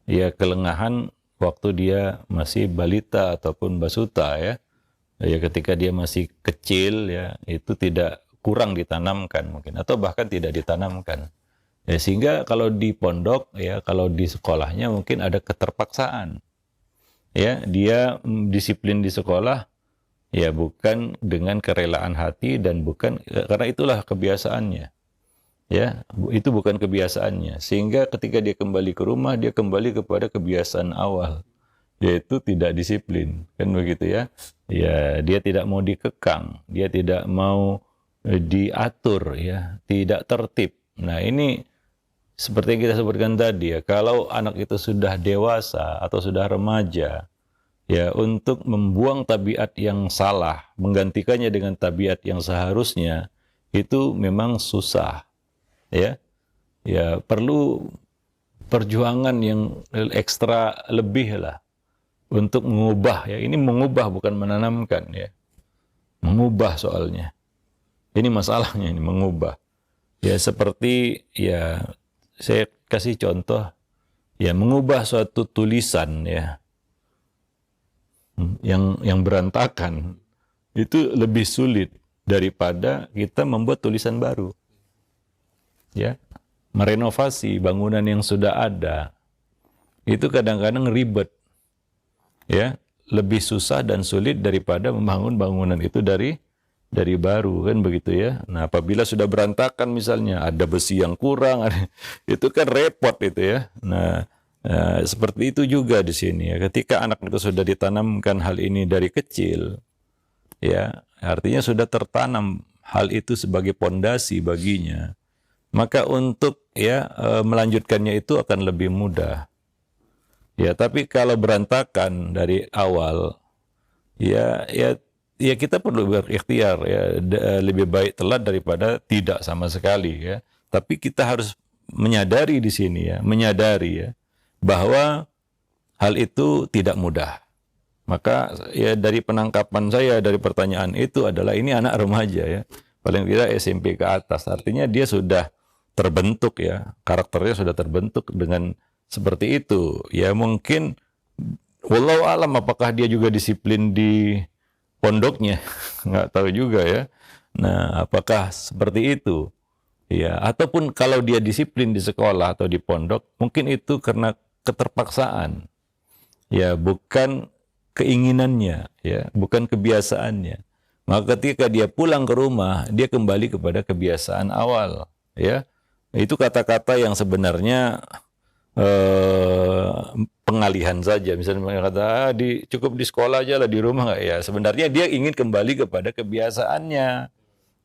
ya kelengahan waktu dia masih balita ataupun basuta ya. Ya ketika dia masih kecil ya, itu tidak kurang ditanamkan mungkin atau bahkan tidak ditanamkan. Ya sehingga kalau di pondok ya, kalau di sekolahnya mungkin ada keterpaksaan. Ya, dia disiplin di sekolah ya bukan dengan kerelaan hati dan bukan karena itulah kebiasaannya. Ya, itu bukan kebiasaannya. Sehingga ketika dia kembali ke rumah, dia kembali kepada kebiasaan awal, yaitu tidak disiplin. Kan begitu ya. Ya, dia tidak mau dikekang, dia tidak mau diatur ya, tidak tertib. Nah, ini seperti yang kita sebutkan tadi ya, kalau anak itu sudah dewasa atau sudah remaja, ya untuk membuang tabiat yang salah, menggantikannya dengan tabiat yang seharusnya, itu memang susah. Ya, ya perlu perjuangan yang ekstra lebih lah untuk mengubah ya. Ini mengubah bukan menanamkan ya. Mengubah soalnya. Ini masalahnya ini mengubah. Ya seperti ya saya kasih contoh ya mengubah suatu tulisan ya yang berantakan itu lebih sulit daripada kita membuat tulisan baru. Ya, merenovasi bangunan yang sudah ada itu kadang-kadang ribet. Ya, lebih susah dan sulit daripada membangun bangunan itu dari baru kan begitu ya. Nah, apabila sudah berantakan misalnya ada besi yang kurang, itu kan repot itu ya. Nah, seperti itu juga di sini ya. Ketika anak itu sudah ditanamkan hal ini dari kecil, ya, artinya sudah tertanam hal itu sebagai pondasi baginya. Maka untuk ya melanjutkannya itu akan lebih mudah. Ya, tapi kalau berantakan dari awal, ya kita perlu berikhtiar ya, lebih baik telat daripada tidak sama sekali ya. Tapi kita harus menyadari di sini ya, menyadari ya bahwa hal itu tidak mudah. Maka ya dari penangkapan saya dari pertanyaan itu adalah ini anak remaja ya, paling tidak SMP ke atas. Artinya dia sudah terbentuk ya, karakternya sudah terbentuk dengan seperti itu. Ya mungkin wallahu alam apakah dia juga disiplin di pondoknya, nggak tahu juga ya. Nah, apakah seperti itu? Ya, ataupun kalau dia disiplin di sekolah atau di pondok, mungkin itu karena keterpaksaan. Ya, bukan keinginannya, ya, bukan kebiasaannya. Maka ketika dia pulang ke rumah, dia kembali kepada kebiasaan awal, ya. Itu kata-kata yang sebenarnya pengalihan saja. Misalnya kata cukup di sekolah aja lah, di rumah nggak ya. Sebenarnya dia ingin kembali kepada kebiasaannya.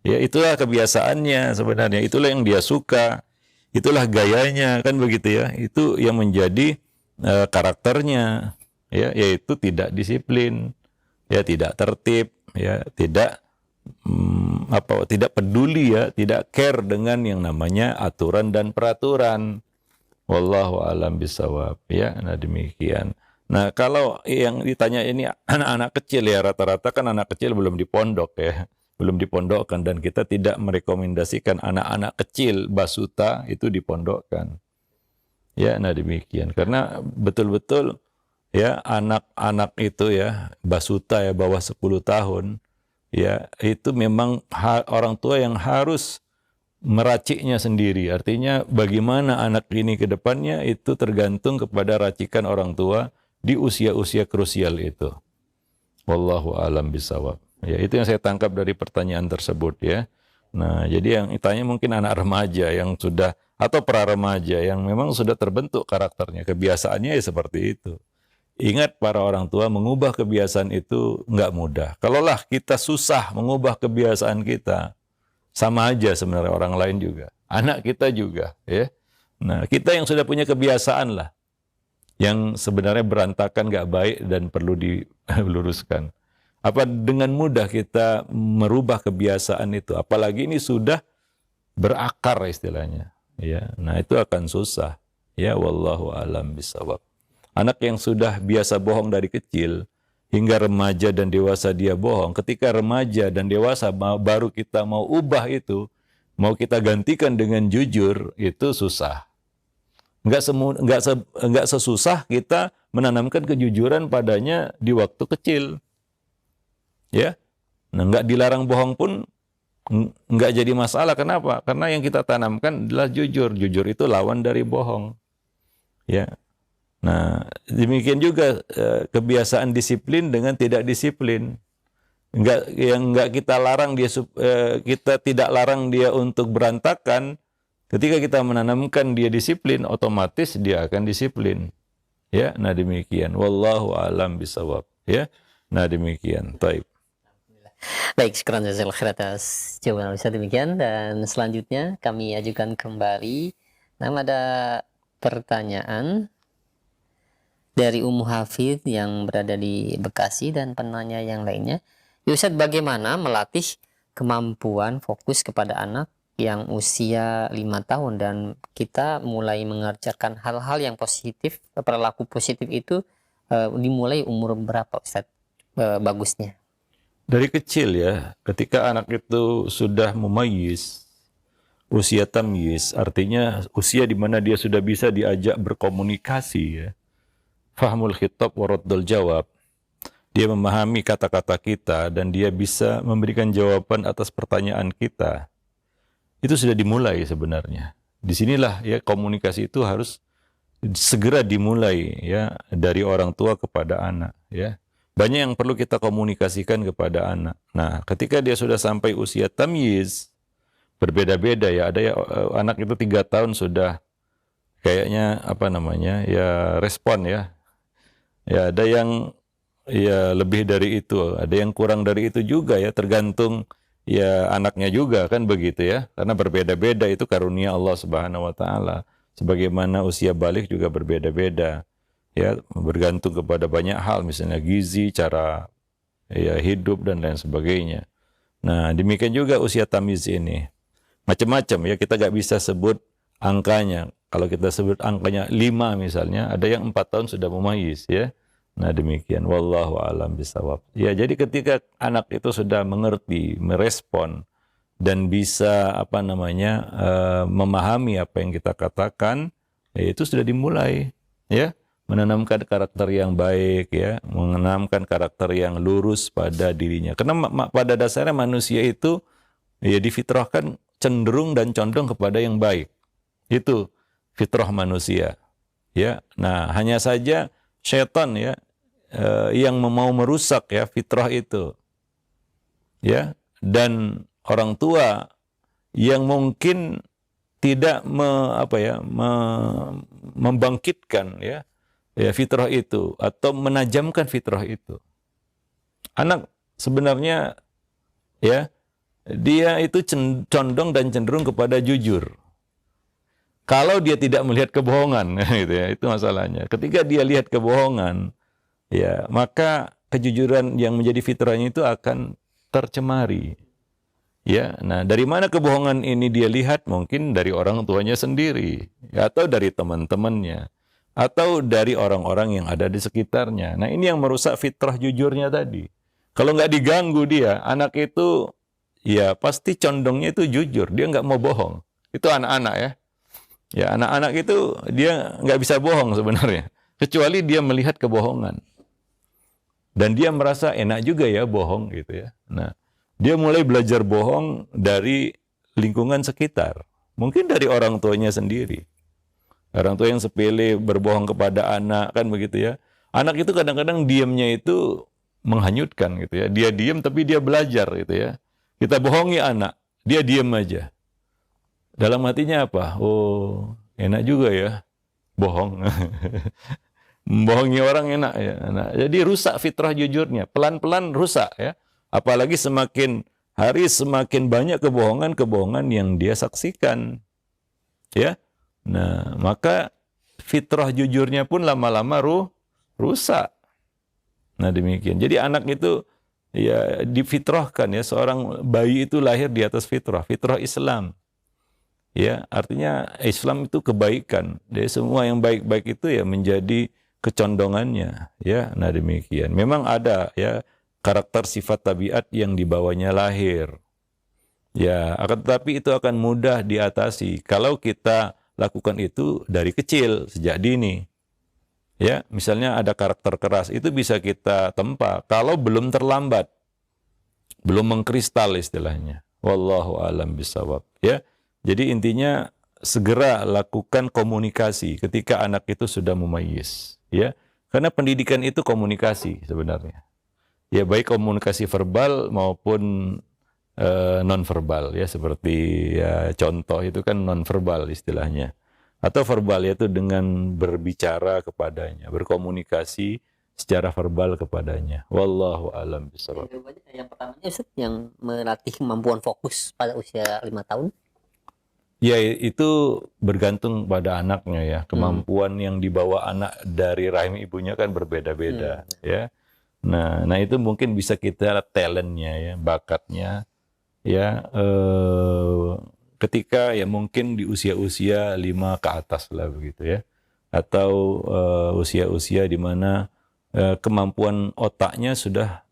Ya itulah kebiasaannya sebenarnya. Itulah yang dia suka. Itulah gayanya kan begitu ya. Itu yang menjadi karakternya. Ya, yaitu tidak disiplin, ya tidak tertib, ya tidak tidak peduli ya, tidak care dengan yang namanya aturan dan peraturan. Wallahu alam bisawab ya. Nah demikian. Nah kalau yang ditanya ini anak-anak kecil ya, rata-rata kan anak kecil belum dipondok ya, belum dipondokkan, dan kita tidak merekomendasikan anak-anak kecil basuta itu dipondokkan. Ya, nah demikian. Karena betul-betul ya anak-anak itu ya basuta ya bawah 10 tahun ya itu memang orang tua yang harus meraciknya sendiri. Artinya bagaimana anak ini ke depannya itu tergantung kepada racikan orang tua di usia-usia krusial itu. Wallahu alam bisawab. Ya, itu yang saya tangkap dari pertanyaan tersebut ya. Nah, jadi yang ditanya mungkin anak remaja yang sudah atau pra remaja yang memang sudah terbentuk karakternya, kebiasaannya ya seperti itu. ingat para orang tua, mengubah kebiasaan itu nggak mudah. Kalaulah kita susah mengubah kebiasaan kita, sama aja sebenarnya orang lain juga. Anak kita juga, ya. Nah, kita yang sudah punya kebiasaan lah, yang sebenarnya berantakan, nggak baik dan perlu diluruskan. Apa dengan mudah kita merubah kebiasaan itu? Apalagi ini sudah berakar istilahnya. Ya, nah itu akan susah. Ya, wallahu alam bisawab. Anak yang sudah biasa bohong dari kecil hingga remaja dan dewasa dia bohong. Ketika remaja dan dewasa baru kita mau ubah itu, mau kita gantikan dengan jujur, itu susah. Enggak sesusah kita menanamkan kejujuran padanya di waktu kecil. Ya, nah, enggak dilarang bohong pun enggak jadi masalah. Kenapa? Karena yang kita tanamkan adalah jujur. Jujur itu lawan dari bohong. Ya. Nah, demikian juga kebiasaan disiplin dengan tidak disiplin. Enggak kita larang dia, kita tidak larang dia untuk berantakan. Ketika kita menanamkan dia disiplin, otomatis dia akan disiplin. Ya, nah demikian. Wallahu a'lam bishawab. Ya, nah demikian. Taib. Baik, syukran jazakallahu khair atas jawaban Ustaz demikian, dan selanjutnya kami ajukan kembali. Nah, ada pertanyaan dari Ummu Hafid yang berada di Bekasi dan penanya yang lainnya. Ya Ustaz, bagaimana melatih kemampuan fokus kepada anak yang usia 5 tahun dan kita mulai mengerjakan hal-hal yang positif, perilaku positif itu dimulai umur berapa Ustaz bagusnya? Dari kecil ya, ketika anak itu sudah mumayyiz, usia tamyiz, artinya usia di mana dia sudah bisa diajak berkomunikasi ya. Fahmul khitab wa raddul jawab. Dia memahami kata-kata kita dan dia bisa memberikan jawaban atas pertanyaan kita. Itu sudah dimulai sebenarnya. Disinilah ya komunikasi itu harus segera dimulai ya dari orang tua kepada anak ya. Banyak yang perlu kita komunikasikan kepada anak. Nah, ketika dia sudah sampai usia tamyiz, berbeda-beda ya. Ada ya anak itu 3 tahun sudah kayaknya apa namanya ya respon ya. Ya ada yang ya lebih dari itu, ada yang kurang dari itu juga ya. Tergantung ya anaknya juga kan begitu ya. Karena berbeda-beda itu karunia Allah Subhanahu Wa Taala. Sebagaimana usia balik juga berbeda-beda. Ya, bergantung kepada banyak hal, misalnya gizi, cara ya hidup dan lain sebagainya. Nah, demikian juga usia tamyiz ini. Macam-macam ya, kita gak bisa sebut angkanya. Kalau kita sebut angkanya 5 misalnya, ada yang 4 tahun sudah mumayyiz ya. Nah, demikian. Wallahu a'lam bishawab. Ya, jadi ketika anak itu sudah mengerti, merespon dan bisa apa namanya memahami apa yang kita katakan, ya itu sudah dimulai ya. Menanamkan karakter yang baik ya, menanamkan karakter yang lurus pada dirinya. Karena pada dasarnya manusia itu ya difitrahkan cenderung dan condong kepada yang baik. Itu fitrah manusia. Ya. Nah, hanya saja syaitan ya yang mau merusak ya fitrah itu. Ya, dan orang tua yang mungkin tidak membangkitkan ya fitrah itu atau menajamkan fitrah itu. Anak sebenarnya ya dia itu condong dan cenderung kepada jujur. Kalau dia tidak melihat kebohongan gitu ya, itu masalahnya. Ketika dia lihat kebohongan ya, maka kejujuran yang menjadi fitrahnya itu akan tercemari. Ya, nah dari mana kebohongan ini dia lihat? Mungkin dari orang tuanya sendiri ya, atau dari teman-temannya, atau dari orang-orang yang ada di sekitarnya. Nah ini yang merusak fitrah jujurnya tadi. Kalau nggak diganggu dia, anak itu ya pasti condongnya itu jujur. Dia nggak mau bohong. Itu anak-anak ya. Ya anak-anak itu dia nggak bisa bohong sebenarnya. Kecuali dia melihat kebohongan. Dan dia merasa enak juga ya bohong gitu ya. Nah dia mulai belajar bohong dari lingkungan sekitar. Mungkin dari orang tuanya sendiri. Orang tua yang sepele berbohong kepada anak kan begitu ya. Anak itu kadang-kadang diamnya itu menghanyutkan gitu ya. Dia diam tapi dia belajar gitu ya. Kita bohongi anak, dia diam aja. Dalam hatinya apa? Oh, enak juga ya bohong. Membohongi orang enak ya. Nah, jadi rusak fitrah jujurnya, pelan-pelan rusak ya. Apalagi semakin hari semakin banyak kebohongan-kebohongan yang dia saksikan. Ya. Nah, maka fitrah jujurnya pun lama-lama rusak. Nah, demikian. Jadi anak itu ya difitrahkan ya, seorang bayi itu lahir di atas fitrah Islam. Ya, artinya Islam itu kebaikan. Jadi semua yang baik-baik itu ya menjadi kecondongannya, ya. Nah, demikian. Memang ada ya karakter sifat tabiat yang dibawanya lahir. Ya, akan tetapi itu akan mudah diatasi kalau kita lakukan itu dari kecil, sejak dini. Ya, misalnya ada karakter keras, itu bisa kita tempa kalau belum terlambat. Belum mengkristal istilahnya. Wallahu alam bisawab, ya. Jadi intinya segera lakukan komunikasi ketika anak itu sudah mumayyiz, ya. Karena pendidikan itu komunikasi sebenarnya. Ya, baik komunikasi verbal maupun non verbal ya, seperti ya contoh itu kan non verbal istilahnya. Atau verbal yaitu dengan berbicara kepadanya, berkomunikasi secara verbal kepadanya. Wallahu alam bisawab. Yang pertamanya Ustaz, yang melatih kemampuan fokus pada usia 5 tahun. Ya, itu bergantung pada anaknya ya. Kemampuan yang dibawa anak dari rahim ibunya kan berbeda-beda ya. Nah itu mungkin bisa kita talentnya ya, bakatnya ya. Ketika ya mungkin di usia-usia 5 ke atas lah begitu ya. Atau usia-usia di mana kemampuan otaknya sudah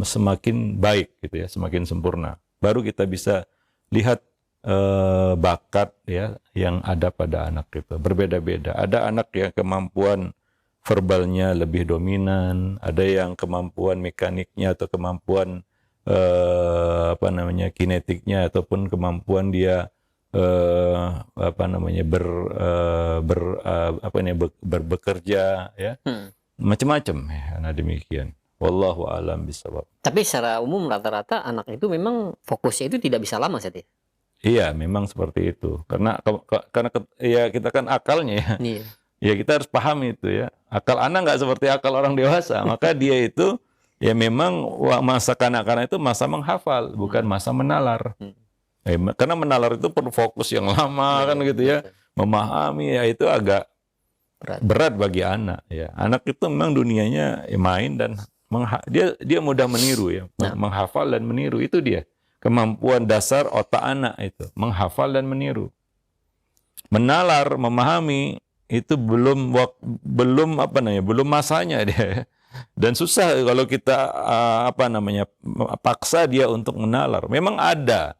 semakin baik gitu ya, semakin sempurna. Baru kita bisa lihat bakat ya yang ada pada anak itu berbeda-beda. Ada anak yang kemampuan verbalnya lebih dominan, ada yang kemampuan mekaniknya atau kemampuan kinetiknya ataupun kemampuan dia bekerja ya. Macam-macam ya. Nah, demikian. Wallahu alam bisawab. Tapi secara umum rata-rata anak itu memang fokusnya itu tidak bisa lama Ustaz ya? Iya, memang seperti itu. Karena ya kita kan akalnya ya. Iya. Ya kita harus paham itu ya. Akal anak nggak seperti akal orang dewasa. Maka dia itu ya memang masa kanak-kanak itu masa menghafal, bukan masa menalar. Karena menalar itu perlu fokus yang lama kan gitu ya. Memahami ya itu agak berat bagi anak ya. Anak itu memang dunianya ya main dan dia mudah meniru ya. Menghafal dan meniru itu dia. Kemampuan dasar otak anak itu, menghafal dan meniru. Menalar, memahami itu belum masanya dia. Dan susah kalau kita paksa dia untuk menalar. Memang ada.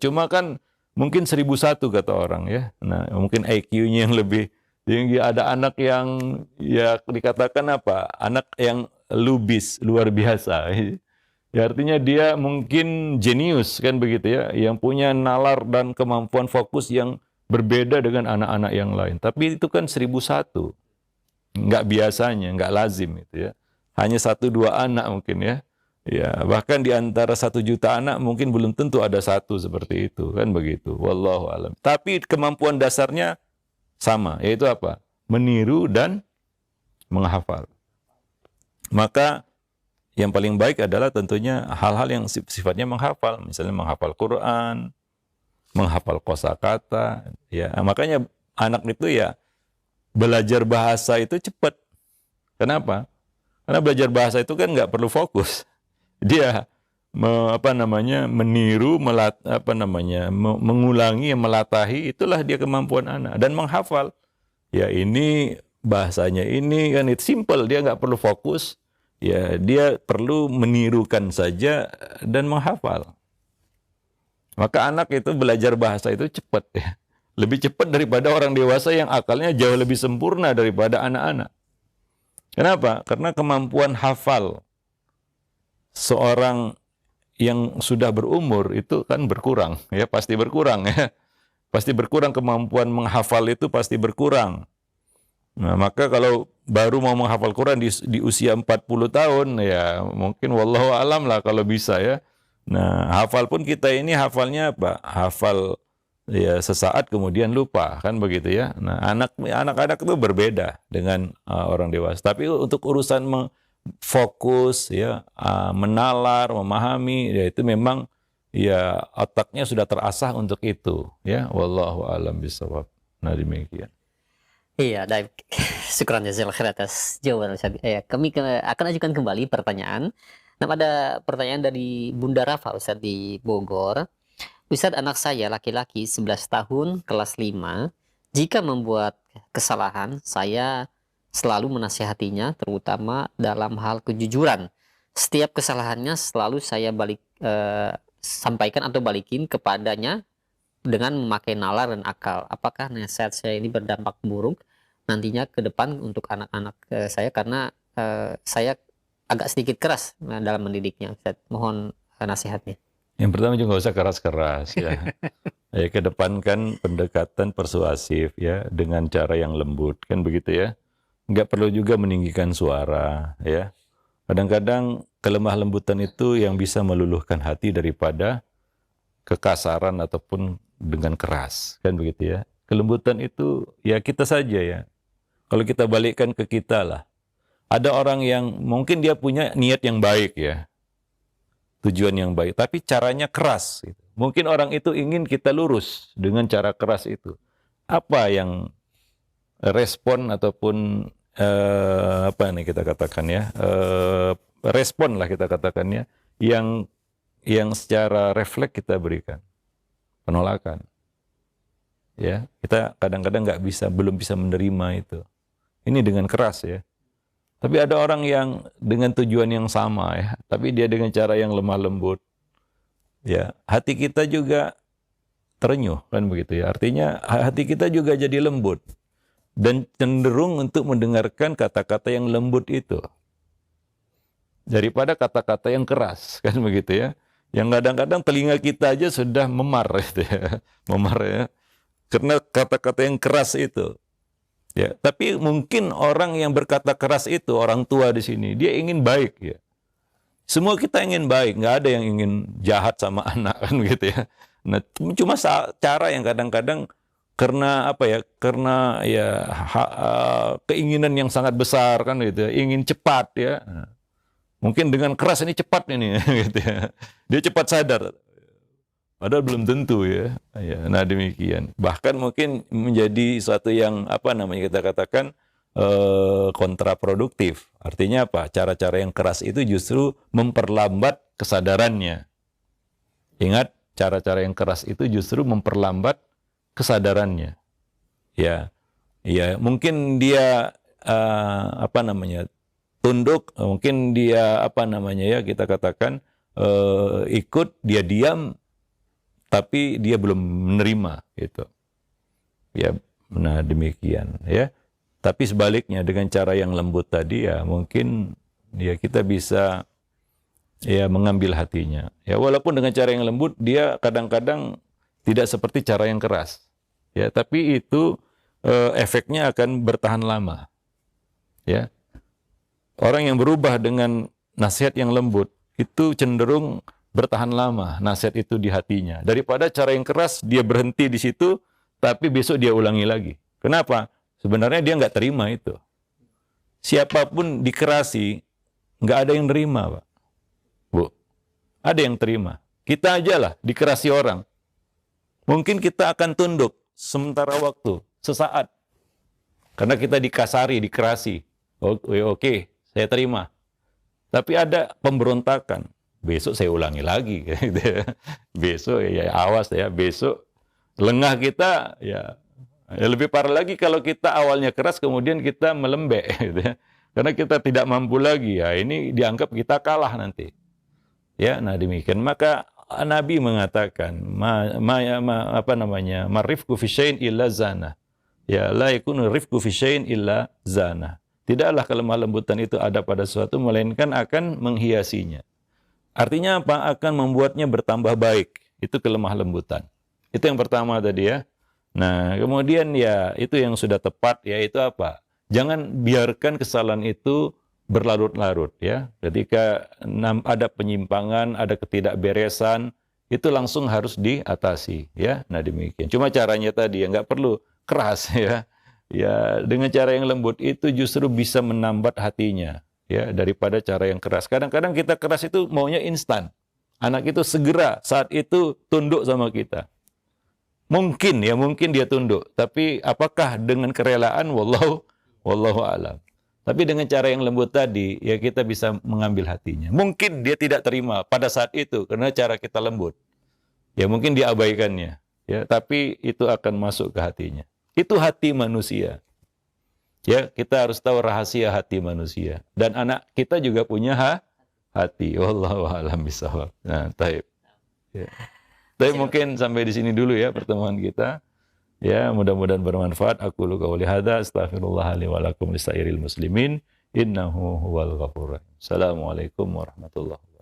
Cuma kan mungkin 1001 kata orang ya. Nah, mungkin IQ-nya yang lebih tinggi. Ada anak yang ya dikatakan anak yang lubis, luar biasa. Ya, artinya dia mungkin jenius kan begitu ya, yang punya nalar dan kemampuan fokus yang berbeda dengan anak-anak yang lain. Tapi itu kan 1001. Nggak biasanya, nggak lazim itu ya. Hanya 1-2 anak mungkin ya. Ya, bahkan di antara 1 juta anak mungkin belum tentu ada 1 seperti itu kan begitu. Wallahu alam. Tapi kemampuan dasarnya sama, yaitu apa? Meniru dan menghafal. Maka yang paling baik adalah tentunya hal-hal yang sifatnya menghafal, misalnya menghafal Quran, menghafal kosakata, ya. Makanya anak itu ya belajar bahasa itu cepat. Kenapa? Karena belajar bahasa itu kan nggak perlu fokus. Dia meniru, mengulangi, melatahi, itulah dia kemampuan anak. Dan menghafal, ya ini bahasanya ini kan itu simple, dia nggak perlu fokus. Ya, dia perlu menirukan saja dan menghafal. Maka anak itu belajar bahasa itu cepat ya. Lebih cepat daripada orang dewasa yang akalnya jauh lebih sempurna daripada anak-anak. Kenapa? Karena kemampuan hafal seorang yang sudah berumur itu kan berkurang ya, pasti berkurang ya. Pasti berkurang kemampuan menghafal itu pasti berkurang. Nah, maka kalau baru mau menghafal Quran di usia 40 tahun, ya mungkin wallahu alam lah kalau bisa ya. Nah, hafal pun kita ini hafalnya apa? Hafal ya sesaat kemudian lupa, kan begitu ya. Nah, anak-anak itu berbeda dengan orang dewasa. Tapi untuk urusan fokus ya, menalar, memahami, ya itu memang ya otaknya sudah terasah untuk itu ya. Wallahu a'lam bishawab. Nah, demikian. Iya, baik. Syukran jazakallahu khair atas jawaban Ustaz. Kami akan ajukan kembali pertanyaan. Nah, ada pertanyaan dari Bunda Rafa Ustaz di Bogor. Ustaz, anak saya laki-laki 11 tahun, kelas 5. Jika membuat kesalahan, saya selalu menasihatinya, terutama dalam hal kejujuran. Setiap kesalahannya selalu saya sampaikan atau balikin kepadanya dengan memakai nalar dan akal. Apakah nasihat saya ini berdampak buruk nantinya ke depan untuk anak-anak saya, karena saya agak sedikit keras dalam mendidiknya, Ustaz. Mohon nasihatnya. Yang pertama juga nggak usah keras-keras ya. Ya, kedepankan pendekatan persuasif ya dengan cara yang lembut, kan begitu ya. Nggak perlu juga meninggikan suara ya. Kadang-kadang kelemah lembutan itu yang bisa meluluhkan hati daripada kekasaran ataupun dengan keras, kan begitu ya. Kelembutan itu ya kita saja ya. Kalau kita balikkan ke kita lah. Ada orang yang mungkin dia punya niat yang baik ya. Tujuan yang baik, tapi caranya keras gitu. Mungkin orang itu ingin kita lurus dengan cara keras itu. Apa yang respon ataupun apa nih kita katakan ya, respon lah kita katakan ya, yang secara refleks kita berikan penolakan. Ya, kita kadang-kadang belum bisa menerima itu. Ini dengan keras ya. Tapi ada orang yang dengan tujuan yang sama ya, tapi dia dengan cara yang lemah lembut. Ya, hati kita juga terenyuh kan begitu ya. Artinya hati kita juga jadi lembut dan cenderung untuk mendengarkan kata-kata yang lembut itu daripada kata-kata yang keras, kan begitu ya. Yang kadang-kadang telinga kita aja sudah memar gitu ya. Memar ya. Karena kata-kata yang keras itu. Ya, tapi mungkin orang yang berkata keras itu, orang tua di sini, dia ingin baik ya. Semua kita ingin baik, nggak ada yang ingin jahat sama anak kan gitu ya. Nah, cuma cara yang kadang-kadang karena apa ya? Karena ya keinginan yang sangat besar kan gitu ya, ingin cepat ya. Mungkin dengan keras ini cepat ini gitu ya. Dia cepat sadar. Padahal belum tentu ya. Ya, nah demikian. Bahkan mungkin menjadi suatu yang apa namanya kita katakan kontraproduktif. Artinya apa? Cara-cara yang keras itu justru memperlambat kesadarannya. Ingat, cara-cara yang keras itu justru memperlambat kesadarannya. Ya, ya mungkin dia apa namanya tunduk, mungkin dia apa namanya ya kita katakan ikut, dia diam. Tapi dia belum menerima gitu. Ya, nah demikian ya. Tapi sebaliknya dengan cara yang lembut tadi ya mungkin ya kita bisa ya mengambil hatinya. Ya walaupun dengan cara yang lembut dia kadang-kadang tidak seperti cara yang keras. Ya, tapi itu efeknya akan bertahan lama. Ya. Orang yang berubah dengan nasihat yang lembut itu cenderung bertahan lama nasihat itu di hatinya. Daripada cara yang keras, dia berhenti di situ, tapi besok dia ulangi lagi. Kenapa? Sebenarnya dia nggak terima itu. Siapapun dikerasi, nggak ada yang terima, Pak. Bu, ada yang terima. Kita aja lah dikerasi orang. Mungkin kita akan tunduk sementara waktu, sesaat. Karena kita dikasari, dikerasi. Oke, saya terima. Tapi ada pemberontakan. Besok saya ulangi lagi, besok ya awas ya, besok lengah kita ya lebih parah lagi kalau kita awalnya keras kemudian kita melembek, gitu ya. Karena kita tidak mampu lagi ya, ini dianggap kita kalah nanti. Ya, nah demikian. Maka Nabi mengatakan, marifku fi syai'in illa zana. Ya, la yakunu rifku fi syai'in illa zana. Tidaklah kelemah lembutan itu ada pada sesuatu melainkan akan menghiasinya. Artinya apa? Akan membuatnya bertambah baik. Itu kelemah lembutan. Itu yang pertama tadi ya. Nah, kemudian ya itu yang sudah tepat, yaitu apa? Jangan biarkan kesalahan itu berlarut-larut ya. Ketika ada penyimpangan, ada ketidakberesan, itu langsung harus diatasi, ya. Nah, demikian. Cuma caranya tadi ya nggak perlu keras ya. Ya, dengan cara yang lembut itu justru bisa menambat hatinya, ya, daripada cara yang keras. Kadang-kadang kita keras itu maunya instan. Anak itu segera saat itu tunduk sama kita. Mungkin ya, mungkin dia tunduk, tapi apakah dengan kerelaan? Wallahu a'lam. Tapi dengan cara yang lembut tadi, ya kita bisa mengambil hatinya. Mungkin dia tidak terima pada saat itu karena cara kita lembut. Ya mungkin diabaikannya, ya, tapi itu akan masuk ke hatinya. Itu hati manusia. Ya, kita harus tahu rahasia hati manusia. Dan anak kita juga punya hati. Wallahu a'lam bishawab. Nah, taib. Ya. Tapi mungkin sampai di sini dulu ya pertemuan kita. Ya, mudah-mudahan bermanfaat. Aku lu qauli hadza, astaghfirullah li wa lakum lisairil muslimin. Innahu huwal ghafur rahim. Assalamualaikum warahmatullahi wabarakatuh.